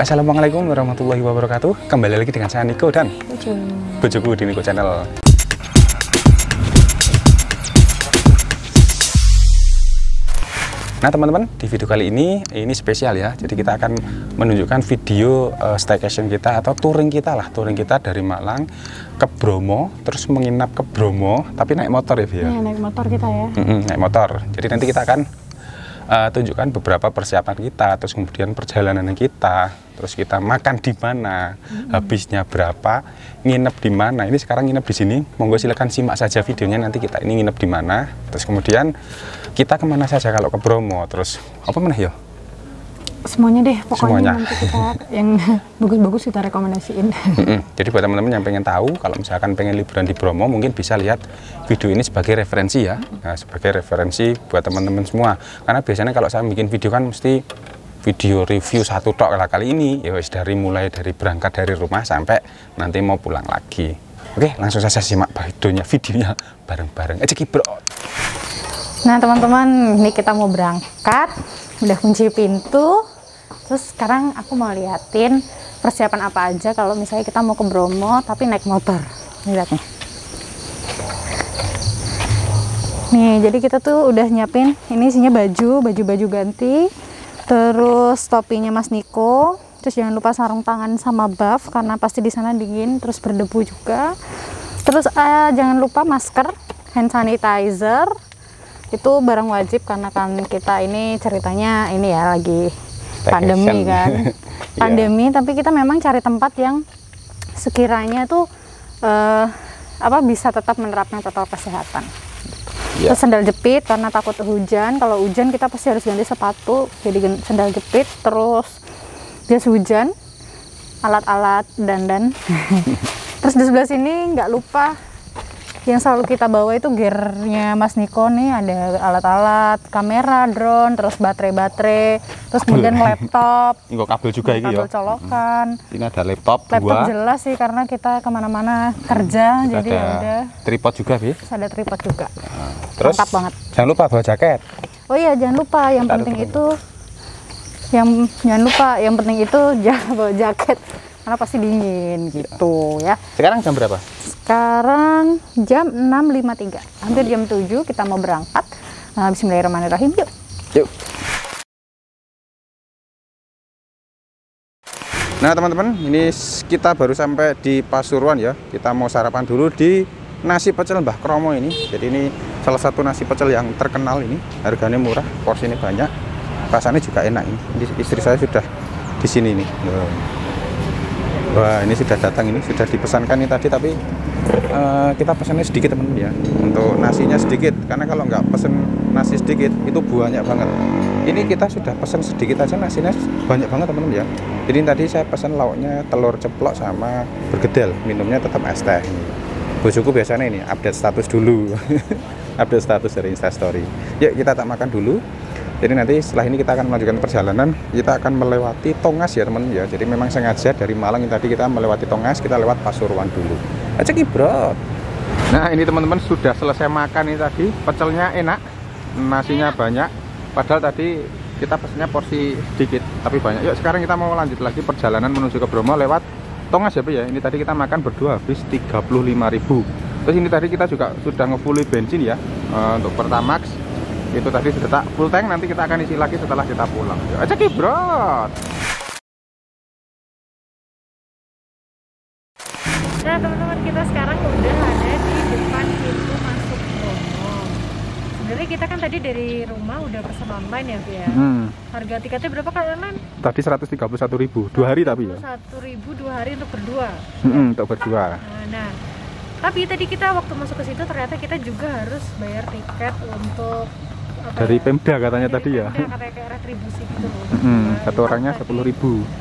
Assalamualaikum warahmatullahi wabarakatuh. Kembali lagi dengan saya Niko dan bojoku di Niko Channel. Nah teman-teman, di video kali ini spesial ya. Jadi kita akan menunjukkan video staycation kita atau touring kita dari Malang ke Bromo, terus menginap ke Bromo, tapi naik motor ya, Via? Iya, naik motor kita ya. Naik motor. Jadi nanti kita akan tunjukkan beberapa persiapan kita, terus kemudian perjalanan kita, terus kita makan di mana, habisnya berapa, nginep di mana. Ini sekarang nginep di sini, monggo silakan simak saja videonya, nanti kita ini nginep di mana, terus kemudian kita kemana saja kalau ke Bromo, terus apa mana ya? Semuanya deh, pokoknya nanti kita yang bagus-bagus kita rekomendasiin. Jadi buat teman-teman yang pengen tahu, kalau misalkan pengen liburan di Bromo, mungkin bisa lihat video ini sebagai referensi ya, sebagai referensi buat teman-teman semua. Karena biasanya kalau saya bikin video kan mesti video review satu tok lah, kali ini ya wis mulai dari berangkat dari rumah sampai nanti mau pulang lagi. Oke, langsung saja simak videonya bareng-bareng aja bro. Nah teman-teman, ini kita mau berangkat, udah kunci pintu. Terus sekarang aku mau liatin persiapan apa aja kalau misalnya kita mau ke Bromo tapi naik motor. Lihat nih. Nih, jadi kita tuh udah nyiapin, ini isinya baju ganti. Terus topinya Mas Niko. Terus jangan lupa sarung tangan sama buff karena pasti di sana dingin, terus berdebu juga. Terus jangan lupa masker, hand sanitizer. Itu barang wajib karena kan kita ini ceritanya ini ya lagi pandemi kan. Pandemi, tapi kita memang cari tempat yang sekiranya tuh bisa tetap menerapkan protokol kesehatan. Terus sandal jepit karena takut hujan. Kalau hujan kita pasti harus ganti sepatu, jadi sandal jepit. Terus jas hujan, alat-alat dandan. Terus di sebelah sini nggak lupa yang selalu kita bawa itu gearnya Mas Niko nih, ada alat-alat, kamera, drone, terus baterai, terus kemudian laptop. Ini kabel juga ini ya. Kabel colokan. Ini ada laptop dua. Jelas sih karena kita kemana-mana kerja, terus jadi ada tripod juga, Bi. Terus ada tripod juga. Terus lengkap banget. Jangan lupa bawa jaket. Oh iya, jangan lupa. Yang penting itu, yang penting itu jangan bawa jaket karena pasti dingin gitu ya. Sekarang jam berapa? Sekarang jam 6.53, hampir jam 7 kita mau berangkat. Nah, bismillahirrahmanirrahim, yuk. Nah teman-teman, ini kita baru sampai di Pasuruan ya. Kita mau sarapan dulu di nasi pecel Mbah Kromo ini. Jadi ini salah satu nasi pecel yang terkenal ini. Harganya murah, porsinya banyak, rasanya juga enak ini. Istri saya sudah di sini nih. Wah, ini sudah datang, ini sudah dipesankan ini tadi, tapi kita pesannya sedikit teman-teman ya, untuk nasinya sedikit, karena kalau nggak pesen nasi sedikit itu banyak banget. Ini kita sudah pesan sedikit aja, nasinya banyak banget teman-teman ya. Jadi tadi saya pesan lauknya telur ceplok sama bergedel, minumnya tetap es teh. Bojoku biasanya ini update status dulu. Update status dari Instastory. Yuk kita tak makan dulu. Jadi nanti setelah ini kita akan melanjutkan perjalanan, kita akan melewati Tongas ya teman ya. Jadi memang sengaja dari Malang yang tadi kita melewati Tongas, kita lewat Pasuruan dulu. Aja bro. Nah ini teman-teman sudah selesai makan ini tadi, pecelnya enak, nasinya banyak. Padahal tadi kita pesennya porsi sedikit, tapi banyak. Yuk sekarang kita mau lanjut lagi perjalanan menuju ke Bromo lewat Tongas ya Bu ya. Ini tadi kita makan berdua habis 35.000. Terus ini tadi kita juga sudah ngefully bensin ya, untuk Pertamax. Itu tadi sudah full tank, nanti kita akan isi lagi setelah kita pulang. Yuk aja bro. Nah teman-teman, kita sekarang udah ada di depan pintu masuk Bromo. Sebenarnya kita kan tadi dari rumah udah pesan online ya Via. Harga tiketnya berapa kalau online? Tadi 131.000, 2 hari tapi ya. 1.000 2 hari untuk berdua. Untuk berdua. Nah, tapi tadi kita waktu masuk ke situ ternyata kita juga harus bayar tiket untuk dari Pemda katanya tadi ya. Katanya kayak retribusi gitu loh. Satu orangnya 10.000.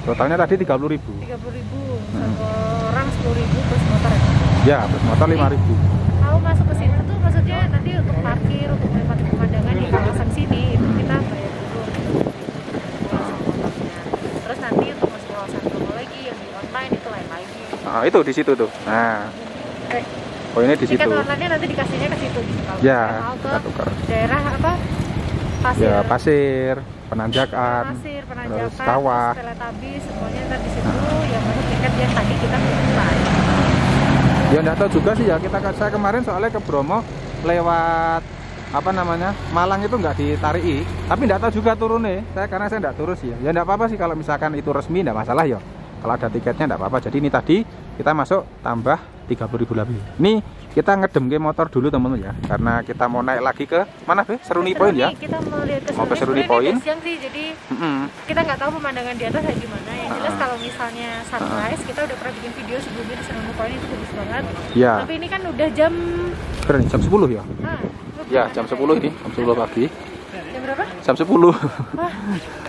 Totalnya tadi 30.000. 30.000. Satu orang 10.000 plus motor ya. Ya, plus motor 5.000. Kalau masuk ke situ tuh maksudnya nanti untuk parkir, untuk menikmati pemandangan di kawasan sini itu kita bayar dulu. Terus nanti untuk masuk kawasan Bromo lagi yang di online itu lain lagi. Nah, itu di situ tuh. Nah. Oh ini di situ. Tiket online nanti dikasihnya ke situ. Ya, kita tukar. Daerah apa? Ya, pasir, penanjakan, pasir, terus kawah. teletabis, semuanya ntar di situ yang masuk tiket yang tadi kita buka. Ya enggak tahu juga sih ya, saya kemarin soalnya ke Bromo lewat apa namanya Malang itu nggak ditariki, tapi enggak tahu juga turunnya karena saya enggak turun sih ya enggak apa-apa sih kalau misalkan itu resmi enggak masalah ya, kalau ada tiketnya enggak apa-apa. Jadi ini tadi kita masuk tambah 30.000 lebih. Ini kita ngedem ke motor dulu teman-teman ya, karena kita mau naik lagi ke mana Be? Seruni Point ya. Kita mau lihat ke mau ke Seruni Point siang sih, jadi kita nggak tahu pemandangan di atas kayak gimana. Yang jelas kalau misalnya sunrise, kita udah pernah bikin video sebelumnya di Seruni Point, itu bagus banget ya. Tapi ini kan udah jam berapa nih? Jam 10 ya? Ya jam 10 ini, jam 10 pagi. Jam berapa? Jam 10. Wah,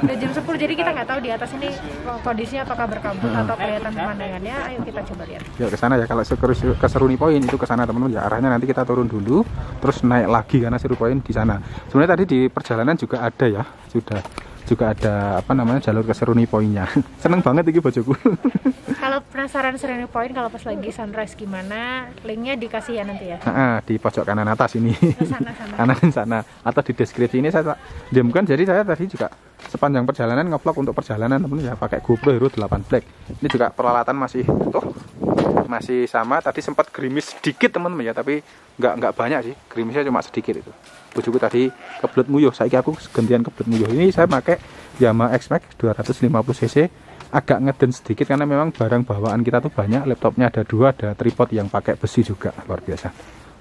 udah jam 10, jadi kita nggak tahu di atas ini kondisinya apakah berkabut atau kelihatan pemandangannya. Ayo kita coba lihat. Ya ke sana ya, kalau ke Seruni Point itu ke sana teman-teman ya, arahnya nanti kita turun dulu terus naik lagi karena Seruni Point di sana. Sebenarnya tadi di perjalanan juga ada ya, juga ada apa namanya jalur ke Seruni Point-nya. Seneng banget ini bojoku. Kalau penasaran Seruni Point kalau pas lagi sunrise gimana, linknya dikasih ya nanti ya. Di pojok kanan atas ini. Sana. Kanan sana atau di deskripsi ini saya diamkan. Jadi saya tadi juga sepanjang perjalanan ngevlog untuk perjalanan teman ya, pakai GoPro Hero 8 Black. Ini juga peralatan masih utuh, masih sama. Tadi sempat gerimis sedikit teman-teman ya, tapi nggak banyak sih, gerimisnya cuma sedikit itu. Bojoku tadi kebelet nguyuh, saiki aku gantian kebelet nguyuh. Ini saya pakai Yamaha X-Max 250 cc, agak ngeden sedikit karena memang barang bawaan kita tuh banyak. Laptopnya ada 2, ada tripod yang pakai besi juga, luar biasa.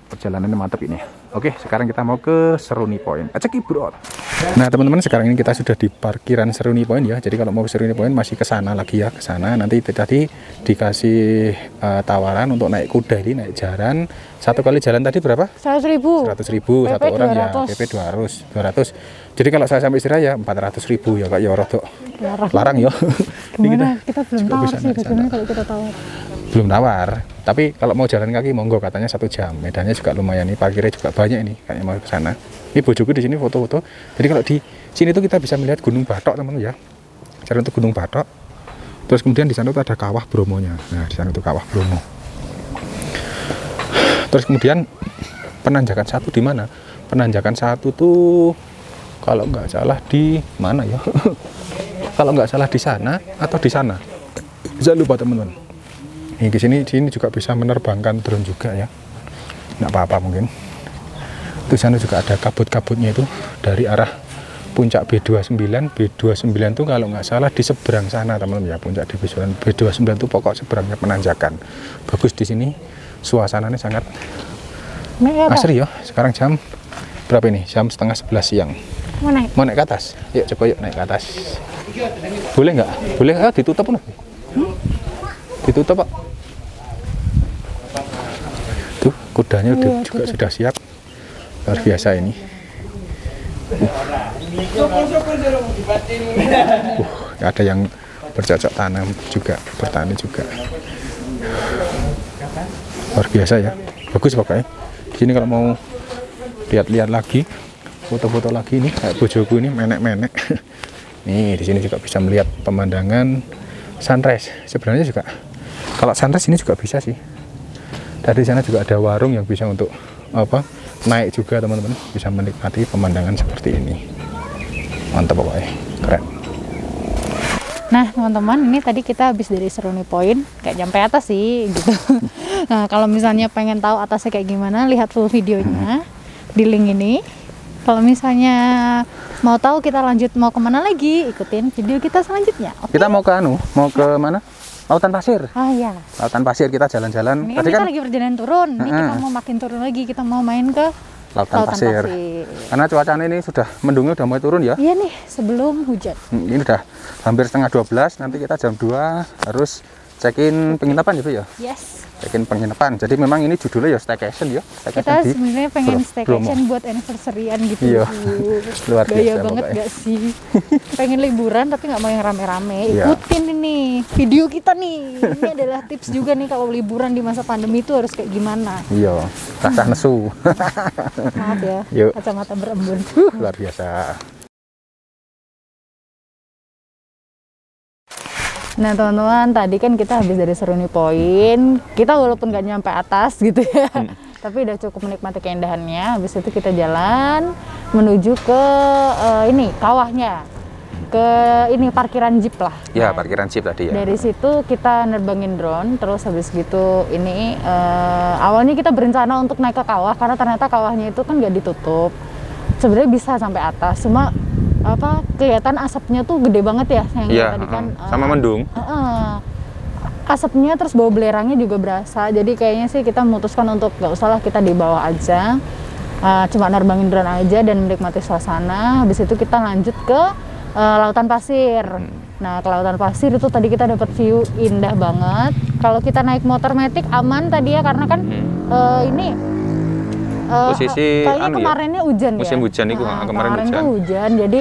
Perjalanannya mantap ini. Oke, sekarang kita mau ke Seruni Point. Aceki bro. Nah teman-teman, sekarang ini kita sudah di parkiran Seruni Point ya. Jadi kalau mau ke Seruni Point masih ke sana lagi ya, ke sana. Nanti tadi dikasih tawaran untuk naik kuda ini, naik jaran. Satu kali jalan tadi berapa? 100.000. 100.000 satu orang 200. Ya. PP 200. Jadi kalau saya sampai istirahat ya 400.000 ya Kak ya, rodok larang ya. Gimana? Kita belum tawar sih, bagaimana kalau kita tawar? Belum tawar, tapi kalau mau jalan kaki monggo, katanya 1 jam. Medannya juga lumayan nih, parkirnya juga banyak ini, kayaknya mau ke sana. Ini bojoku di sini foto-foto. Jadi kalau di sini tuh kita bisa melihat Gunung Batok teman-teman ya. Jalan untuk Gunung Batok. Terus kemudian di sana tuh ada Kawah Bromonya. Nah, di sana tuh Kawah Bromo. Terus kemudian penanjakan 1 di mana? Penanjakan 1 tuh kalau nggak salah di mana ya? Kalau nggak salah di sana atau di sana. Jangan lupa teman-teman. Ini di sini juga bisa menerbangkan drone juga ya. Nggak apa-apa mungkin. Di sana juga ada kabut-kabutnya itu dari arah puncak B29. B29 tuh kalau nggak salah di seberang sana teman-teman ya, puncak di B29 tuh pokok seberangnya penanjakan. Bagus di sini, suasananya sangat asri ya. Sekarang jam berapa ini? Jam setengah 11 siang. Mau naik ke atas? Yuk coba yuk naik ke atas. Boleh nggak? Boleh? Ditutup nih. Ditutup Pak. Tuh kudanya juga sudah siap. Luar biasa ini. Ada yang bercocok tanam juga, bertani juga. Luar biasa ya. Bagus pokoknya. Di sini kalau mau lihat-lihat lagi, foto-foto lagi nih, kayak bojoku ini menek-menek. Nih di sini juga bisa melihat pemandangan sunrise. Sebenarnya juga kalau sunrise ini juga bisa sih. Dari sana juga ada warung yang bisa untuk naik juga teman-teman, bisa menikmati pemandangan seperti ini. Mantap pokoknya, keren. Nah teman-teman, ini tadi kita habis dari Seruni Point, kayak nyampe atas sih gitu. Nah kalau misalnya pengen tahu atasnya kayak gimana, lihat full videonya di link ini. Kalau misalnya mau tahu kita lanjut mau kemana lagi, ikutin video kita selanjutnya. Okay? Kita mau ke mau ke mana? Lautan Pasir. Ah iya. Lautan Pasir, kita jalan-jalan. Ini kan kita lagi perjalanan turun. Ini kita mau makin turun lagi. Kita mau main ke Lautan Pasir. Karena cuacanya ini sudah mendungnya, udah mulai turun ya. Iya nih, sebelum hujan. Ini udah hampir setengah 12. Nanti kita jam 2 harus check-in penginapan ya Bu ya. Yes. Check-in penginapan. Jadi memang ini judulnya ya staycation ya. Kita sebenarnya pengen staycation buat anniversary-an gitu. Iya. Luar biasa. Gaya banget gak sih? Pengen liburan tapi nggak mau yang rame-rame. Ikutin ini video kita nih. Ini adalah tips juga nih kalau liburan di masa pandemi itu harus kayak gimana. Iya. Rasa nesu. Maaf ya. Yuk. Kacamata berembun. Luar biasa. Nah teman-teman, tadi kan kita habis dari Seruni Point. Kita walaupun gak nyampe atas gitu ya, tapi udah cukup menikmati keindahannya. Habis itu kita jalan menuju ke ini kawahnya, ke ini parkiran jeep lah. Ya, parkiran jeep tadi ya. Dari situ kita nerbangin drone, terus habis gitu ini awalnya kita berencana untuk naik ke kawah karena ternyata kawahnya itu kan nggak ditutup. Sebenarnya bisa sampai atas, cuma apa kelihatan asapnya tuh gede banget ya yang Iya, tadi kan sama mendung. Asapnya terus bau belerangnya juga berasa. Jadi kayaknya sih kita memutuskan untuk nggak usah lah, kita di bawah aja. Cuma nerbangin drone aja dan menikmati suasana. Habis itu kita lanjut ke lautan pasir. Nah, ke lautan pasir itu tadi kita dapat view indah banget. Kalau kita naik motor matic aman tadi ya, karena kan ini posisi kayaknya kemarinnya hujan ya. Musim hujan itu kemarin hujan. Tuh hujan. Jadi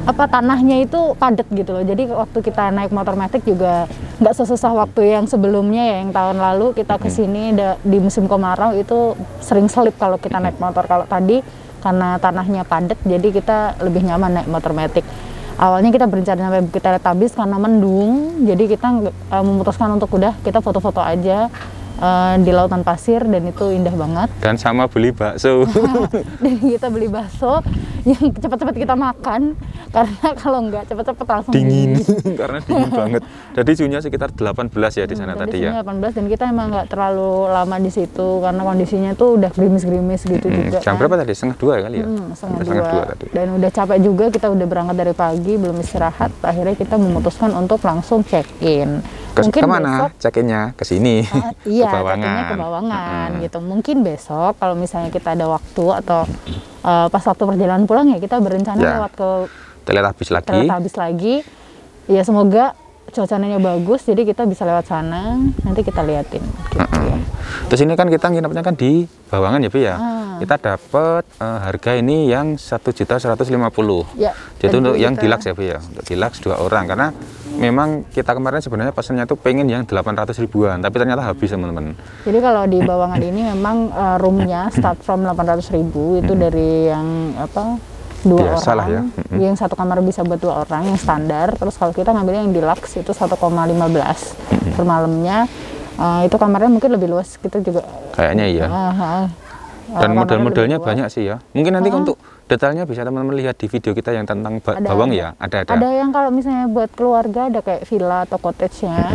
apa tanahnya itu padat gitu loh. Jadi waktu kita naik motor matic juga nggak sesusah waktu yang sebelumnya ya, yang tahun lalu kita kesini di musim kemarau itu sering selip kalau kita naik motor. Kalau tadi karena tanahnya padat jadi kita lebih nyaman naik motor matic. Awalnya kita berencana sampai Bukit Teletabis karena mendung, jadi kita memutuskan untuk udah kita foto-foto aja di lautan pasir dan itu indah banget. Dan sama beli bakso. Dan kita beli bakso yang cepat-cepat kita makan karena kalau nggak cepat-cepat langsung dingin. Karena dingin banget. Jadi suhunya sekitar 18 ya di sana tadi ya. 18 dan kita emang nggak terlalu lama di situ karena kondisinya tuh udah gerimis-gerimis gitu juga. Jam berapa tadi? Setengah 2 kali ya? Setengah dua tadi. Dan udah capek juga, kita udah berangkat dari pagi belum istirahat. Akhirnya kita memutuskan untuk langsung check in. Mungkin kemana? Check-innya ke sini. Iya, check-innya ke Bawangan gitu. Mungkin besok kalau misalnya kita ada waktu atau pas waktu perjalanan pulang ya kita berencana lewat ke Teletabis lagi. Ya semoga cuacanya bagus jadi kita bisa lewat sana, nanti kita liatin gitu ya. Terus ini kan kita nginepnya kan di Bawangan ya Bu ya. Kita dapat harga ini yang 1.150.000. Ya, jadi untuk yang deluxe ya Bu ya. Untuk deluxe 2 orang karena memang kita kemarin sebenarnya pesannya tuh pengen yang 800 ribuan, tapi ternyata habis teman-teman. Jadi kalau di Bawangan ini memang roomnya start from 800.000 itu dari yang apa 2 biasa orang, lah ya. Yang satu kamar bisa buat 2 orang yang standar. Terus kalau kita ngambil yang deluxe itu 1,15 per malamnya. Itu kamarnya mungkin lebih luas, kita juga kayaknya iya. Dan model-modelnya banyak sih ya. Mungkin nanti untuk detailnya bisa teman-teman lihat di video kita yang tentang Bawang ya. Ada yang kalau misalnya buat keluarga ada kayak villa atau cottage-nya.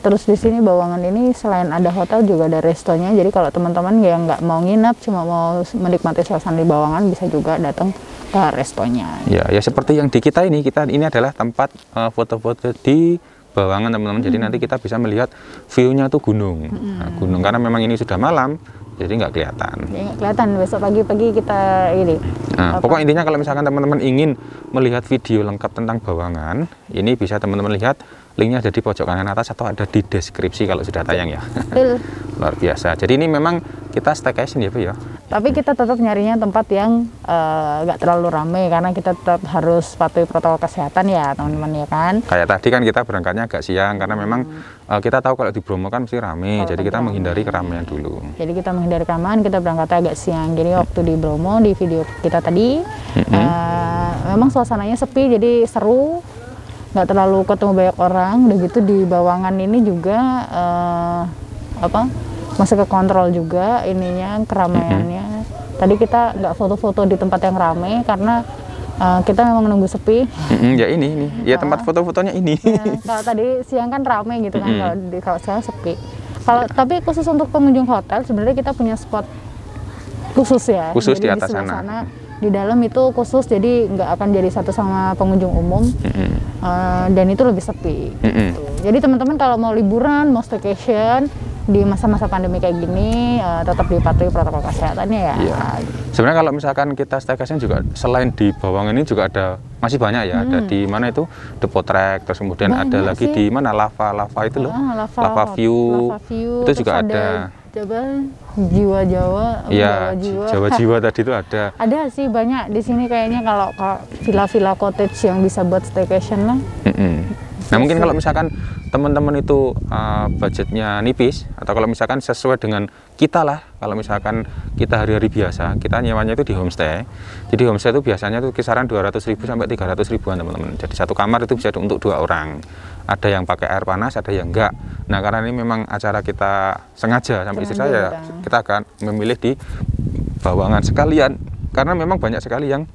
Terus di sini Bawangan ini selain ada hotel juga ada restonya. Jadi kalau teman-teman yang nggak mau nginap cuma mau menikmati suasana di Bawangan bisa juga datang ke restonya. Ya seperti yang di kita ini adalah tempat foto-foto di Bawangan teman-teman. Jadi nanti kita bisa melihat view-nya tuh gunung. Nah, gunung karena memang ini sudah malam. Jadi nggak kelihatan. Ya, nggak kelihatan. Besok pagi-pagi kita ini. Nah, pokok intinya kalau misalkan teman-teman ingin melihat video lengkap tentang Bawangan, ini bisa teman-teman lihat linknya ada di pojok kanan atas atau ada di deskripsi kalau sudah tayang ya. Luar biasa. Jadi ini memang kita staycation ya Bu ya. Tapi kita tetap nyarinya tempat yang nggak terlalu ramai karena kita tetap harus patuhi protokol kesehatan ya teman-teman ya kan. Kayak tadi kan kita berangkatnya agak siang karena memang kita tahu kalau di Bromo kan mesti ramai. Jadi kita menghindari keramaian dulu. Jadi kita menghindari keramaian, kita berangkatnya agak siang. Jadi waktu di Bromo di video kita tadi memang suasananya sepi jadi seru. Nggak terlalu ketemu banyak orang. Udah gitu di Bawangan ini juga masih ke kontrol juga ininya keramaiannya. Tadi kita nggak foto-foto di tempat yang ramai karena kita memang menunggu sepi. Ya ini ya tempat foto-fotonya ini. Ya, kalau tadi siang kan ramai gitu kan, kalau sekarang sepi. Tapi khusus untuk pengunjung hotel sebenarnya kita punya spot khusus ya. Khusus jadi di atas sana. Di dalam itu khusus jadi nggak akan jadi satu sama pengunjung umum. Dan itu lebih sepi gitu. Jadi teman-teman kalau mau liburan, mau staycation di masa-masa pandemi kayak gini tetap dipatuhi protokol kesehatannya ya. Iya. Sebenarnya kalau misalkan kita staycation juga selain di Bawangan ini juga ada masih banyak ya. Ada di mana itu The Potrek, terus kemudian banyak ada lagi di mana lava view. Lava view itu juga ada. Jiwa Jawa. Iya, Jawa tadi itu ada. Ada sih banyak di sini kayaknya kalau villa-villa cottage yang bisa buat staycation lah. Nah mungkin kalau misalkan teman-teman itu budgetnya nipis atau kalau misalkan sesuai dengan kita lah, kalau misalkan kita hari-hari biasa kita nyewanya itu di homestay. Jadi homestay itu biasanya tuh kisaran 200.000 sampai 300.000-an teman-teman. Jadi satu kamar itu bisa untuk 2 orang. Ada yang pakai air panas, ada yang enggak. Nah karena ini memang acara kita sengaja sampai istri saya kita akan memilih di Bawangan sekalian karena memang banyak sekali yang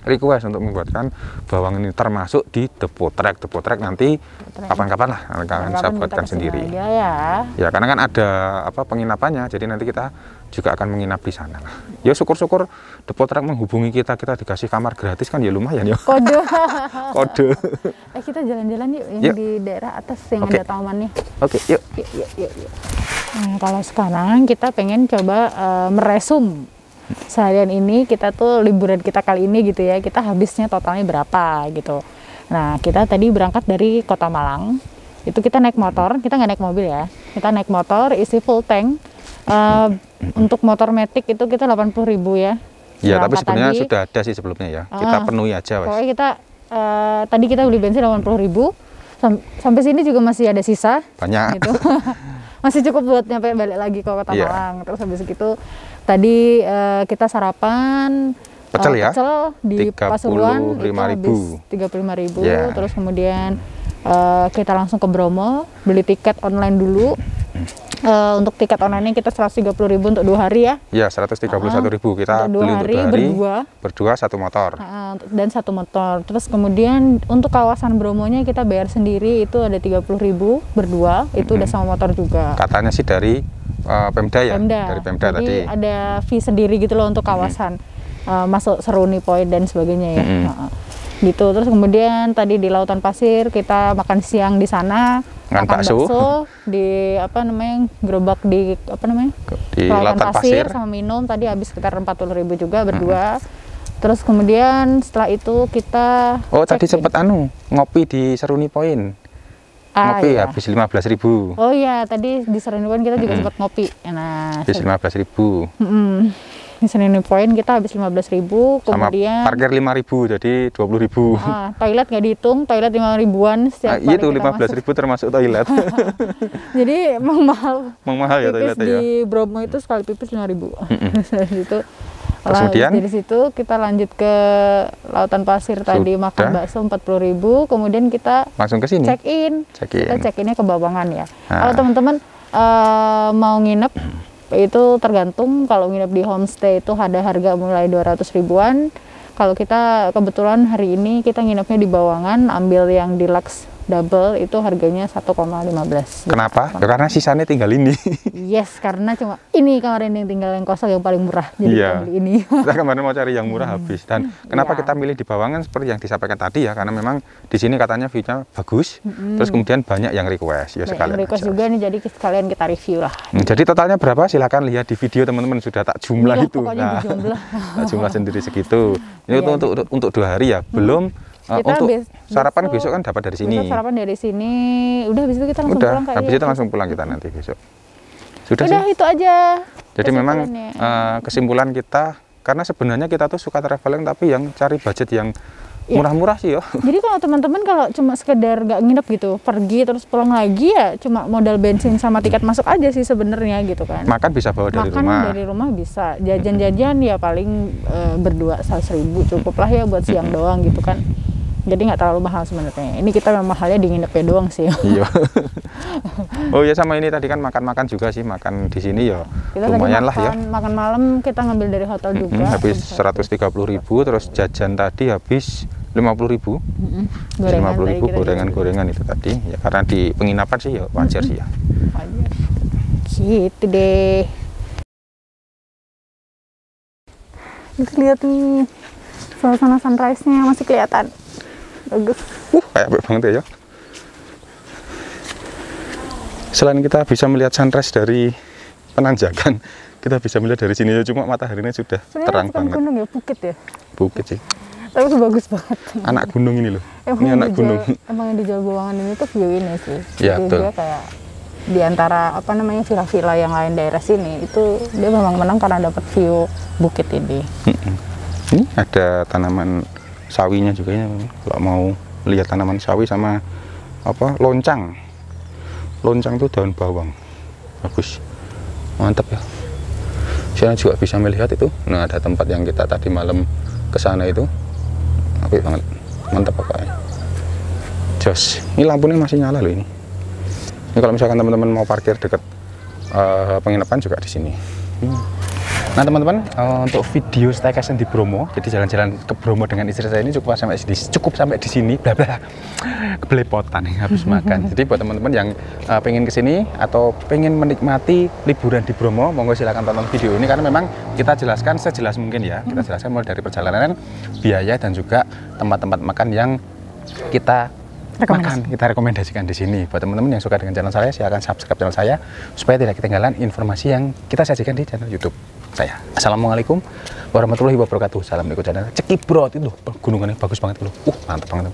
request untuk membuatkan bawang ini, termasuk di Depo Trek nanti kapan-kapan lah kalian bisa buatkan sendiri ya, karena kan ada apa penginapannya, jadi nanti kita juga akan menginap di sana lah. Ya syukur-syukur Depo Trek menghubungi kita dikasih kamar gratis kan, ya lumayan ya. Kode. Kode. Kita jalan-jalan yuk yang di daerah atas yang ada tamannya. Oke, yuk. Yuk. Nah, kalau sekarang kita pengen coba meresum seharian ini, kita tuh liburan kita kali ini gitu ya, kita habisnya totalnya berapa gitu. Nah, kita tadi berangkat dari Kota Malang, itu kita naik motor, kita nggak naik mobil ya, kita naik motor isi full tank. Untuk motor Matic itu kita 80.000 ya. Ya, tapi sebenarnya sudah ada sih sebelumnya ya, kita penuhi aja wes. Pokoknya kita tadi kita beli bensin 80.000, sampai sini juga masih ada sisa banyak gitu. Masih cukup buat nyampe balik lagi ke Kota Malang. Terus habis itu tadi kita sarapan pecel ya, pecel di Pasuruan itu habis 35.000. Terus kemudian kita langsung ke Bromo, beli tiket online dulu. Untuk tiket online ini kita 130.000 untuk 2 hari ya. Ya, 131.000 kita beli untuk 2 hari berdua satu motor. Dan satu motor. Terus kemudian untuk kawasan Bromonya kita bayar sendiri, itu ada 30.000 berdua, itu udah sama motor juga. Katanya sih dari Pemda ya, dari Pemda. Jadi tadi ada fee sendiri gitu loh untuk kawasan masuk Seruni Point dan sebagainya ya. Gitu. Terus kemudian tadi di Lautan Pasir kita makan siang di sana. Makan bakso di apa namanya, gerobak di apa namanya, di Lautan Pasir sama minum tadi habis sekitar 40.000 juga berdua. Terus kemudian setelah itu kita tadi sempat ngopi di Seruni Point. Ngopi habis 15.000. Oh iya, tadi di Seruni Point kita juga sempat ngopi. Nah, habis 15.000. Di Seruni Point kita habis 15.000, kemudian sama parkir 5.000, jadi 20.000. Toilet nggak dihitung, toilet 5.000-an setiap kali itu 15.000 termasuk toilet. Jadi emang mahal ya toilet ya. Di Bromo itu sekali pipis 5.000. Itu kemudian dari situ kita lanjut ke Lautan Pasir tadi, makan bakso 40.000, kemudian kita langsung ke sini check in. Kita check innya ke Bawangan ya. Kalau teman-teman mau nginep itu tergantung, kalau nginep di homestay itu ada harga mulai 200.000-an. Kalau kita kebetulan hari ini kita nginepnya di Bawangan, ambil yang deluxe double, itu harganya 1,15. Kenapa? Ya, karena sisanya tinggal ini. Yes, karena cuma ini kemarin yang tinggal yang kosong yang paling murah. Jadi kita beli ini. Kita kemarin mau cari yang murah habis. Dan kenapa kita milih di Bawangan seperti yang disampaikan tadi ya, karena memang di sini katanya view-nya bagus. Terus kemudian banyak yang request ya, sekalian. Yang request juga nih, jadi sekalian kita review lah. Jadi totalnya berapa? Silahkan lihat di video teman-teman, sudah tak jumlah itu. Nah, tak jumlah sendiri segitu. Ini untuk 2 hari ya, belum. Untuk sarapan besok kan dapat dari sini. Besok sarapan dari sini, udah habis itu kita langsung pulang kayaknya. Habis itu langsung pulang kita nanti besok. Sudah sih. Itu aja. Jadi memang kesimpulan kita, karena sebenarnya kita tuh suka traveling tapi yang cari budget yang murah-murah sih ya. Jadi kalau teman-teman kalau cuma sekedar nggak nginep gitu, pergi terus pulang lagi ya cuma modal bensin sama tiket masuk aja sih sebenarnya gitu kan. Makan bisa bawa dari rumah. Makan dari rumah bisa. Jajan-jajan ya paling berdua 100.000 cukup lah ya buat siang doang gitu kan. Jadi nggak terlalu mahal sebenarnya. Ini kita memang mahalnya di nginepnya doang sih. Iya. Oh ya, sama ini tadi kan makan-makan juga sih, makan di sini ya kita lumayan lah ya. Makan malam kita ngambil dari hotel juga. Habis 130.000, terus jajan tadi habis 50.000. 50.000 gorengan-gorengan itu tadi. Ya karena di penginapan sih ya wajar sih ya. Wajar. Gitu deh. Kita lihat nih suasana sunrise-nya masih kelihatan. Bagus. Kayak banget ya. Selain kita bisa melihat sunrise dari Penanjakan, kita bisa melihat dari sini ya, cuma mataharinya sudah terang banget. Gunung ya, bukit ya? Bukit sih. Tapi bagus banget. Anak gunung ini loh. Ini anak gunung. Emang yang dijual Bawangan ini tuh view ini sih. Iya, betul. Dia kayak di antara apa namanya villa-villa yang lain daerah sini itu dia memang menang karena dapat view bukit ini. Ini ada tanaman sawinya juga ya, kalau mau lihat tanaman sawi sama apa loncang. Loncang itu daun bawang. Bagus. Mantap ya. Saya juga bisa melihat itu. Nah, ada tempat yang kita tadi malam ke sana itu. Apik banget. Mantap pokoknya. Jos. Ini lampunya masih nyala loh ini. Ini kalau misalkan teman-teman mau parkir dekat penginapan juga di sini. Nah teman-teman, untuk video staycation di Bromo, jadi jalan-jalan ke Bromo dengan istri saya ini cukup sampai di sini, bla bla, kebelepotan nih habis makan. Jadi buat teman-teman yang pengen kesini atau pengen menikmati liburan di Bromo, monggo silakan tonton video ini karena memang kita jelaskan sejelas mungkin ya. Kita jelaskan mulai dari perjalanan, biaya dan juga tempat-tempat makan yang kita rekomendasikan di sini. Buat teman-teman yang suka dengan channel saya, silakan subscribe channel saya supaya tidak ketinggalan informasi yang kita sajikan di channel YouTube saya. Assalamualaikum warahmatullahi wabarakatuh. Salam ikut channel Cekibrot itu gunungannya bagus banget loh. Mantap banget.